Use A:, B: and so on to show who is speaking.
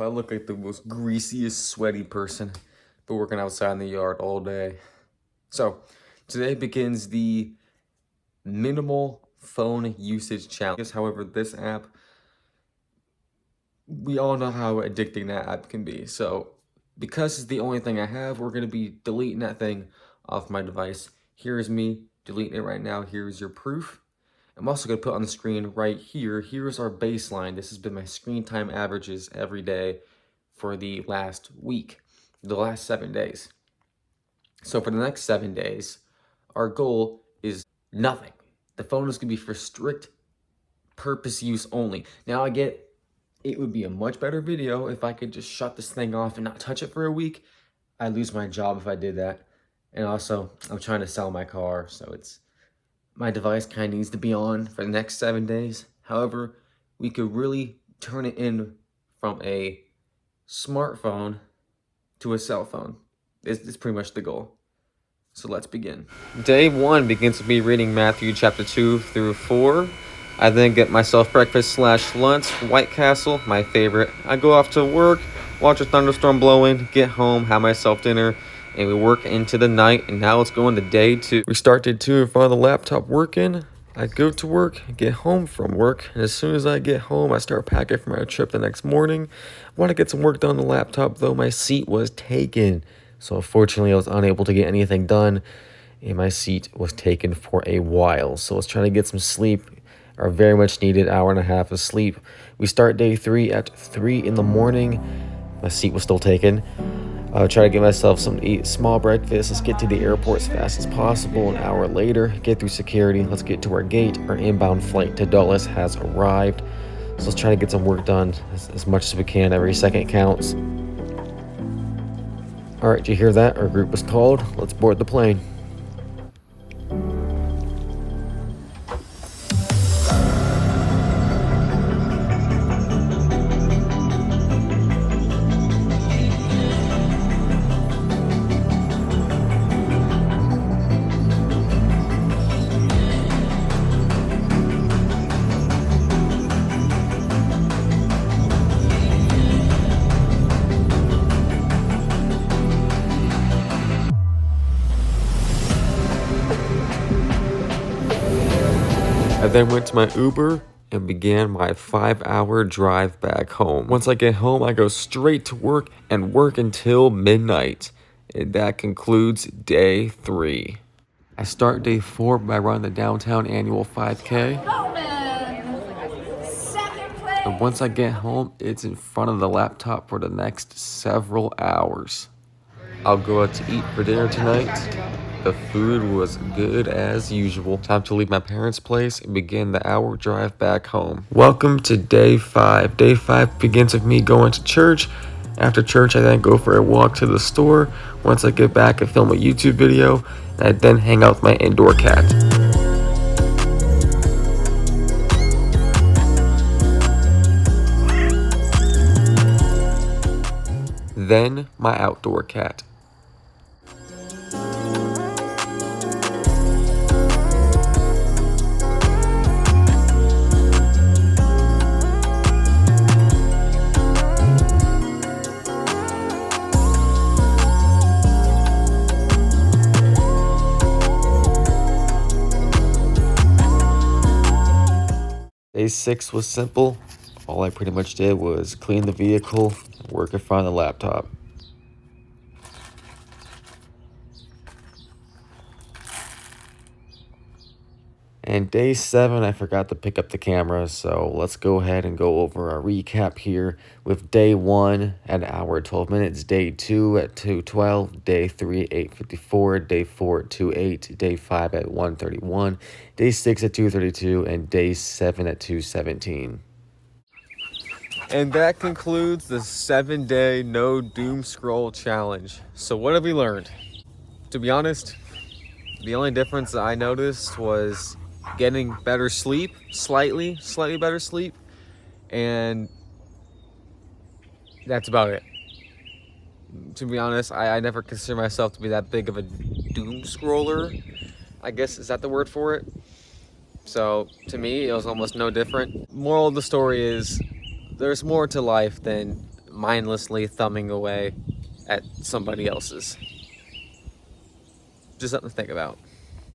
A: I look like the most greasiest, sweaty person, but working outside in the yard all day. So, today begins the minimal phone usage challenge. However, this app, we all know how addicting that app can be. So, because it's the only thing I have, we're going to be deleting that thing off my device. Here's me deleting it right now. Here's your proof. I'm also going to put on the screen right here. Here's our baseline. This has been my screen time averages every day for the last week, the last 7 days. So for the next 7 days, our goal is nothing. The phone is going to be for strict purpose use only. Now I get it would be a much better video if I could just shut this thing off and not touch it for a week. I'd lose my job if I did that. And also, I'm trying to sell my car, so my device kind of needs to be on for the next 7 days. However, we could really turn it in from a smartphone to a cell phone. It's pretty much the goal. So let's begin. Day 1 begins with me reading Mathew chapter 2 through 4. I then get myself breakfast/lunch, White Castle, my favorite. I go off to work, watch a thunderstorm blowing, get home, have myself dinner, and we work into the night. And now it's going to day 2. We start day 2 in front of the laptop working. I go to work, get home from work, and as soon as I get home, I start packing for my trip the next morning. I want to get some work done on the laptop, though my seat was taken. So unfortunately, I was unable to get anything done, and my seat was taken for a while. So let's try to get some sleep, our very much needed hour and a half of sleep. We start day 3 at 3 in the morning. My seat was still taken. I'll try to get myself something to eat, small breakfast. Let's get to the airport as fast as possible. An hour later, get through security. Let's get to our gate. Our inbound flight to Dulles has arrived. So let's try to get some work done as much as we can. Every second counts. All right, did you hear that? Our group was called. Let's board the plane. I then went to my Uber and began my 5-hour drive back home. Once I get home, I go straight to work and work until midnight. And that concludes day 3. I start day 4 by running the downtown annual 5K. And once I get home, it's in front of the laptop for the next several hours. I'll go out to eat for dinner tonight. The food was good as usual. Time to leave my parents' place and begin the hour drive back home. Welcome to day 5. Day 5 begins with me going to church. After church, I then go for a walk to the store. Once I get back, I film a YouTube video, and I then hang out with my indoor cat. Then my outdoor cat. Day 6 was simple. All I pretty much did was clean the vehicle, work in front of the laptop. And day 7, I forgot to pick up the camera, so let's go ahead and go over a recap here with day 1 at 1:12, day 2 at 2:12, day 3 at 8:54, day 4 at 2:08, day 5 at 1:31, day 6 at 2:32, and day 7 at 2:17. And that concludes the 7-day no doom scroll challenge. So what have we learned? To be honest, the only difference that I noticed was getting better sleep, slightly better sleep, and that's about it. To be honest, I never consider myself to be that big of a doom scroller, I guess, is that the word for it? So to me, it was almost no different. Moral of the story is there's more to life than mindlessly thumbing away at somebody else's. Just something to think about.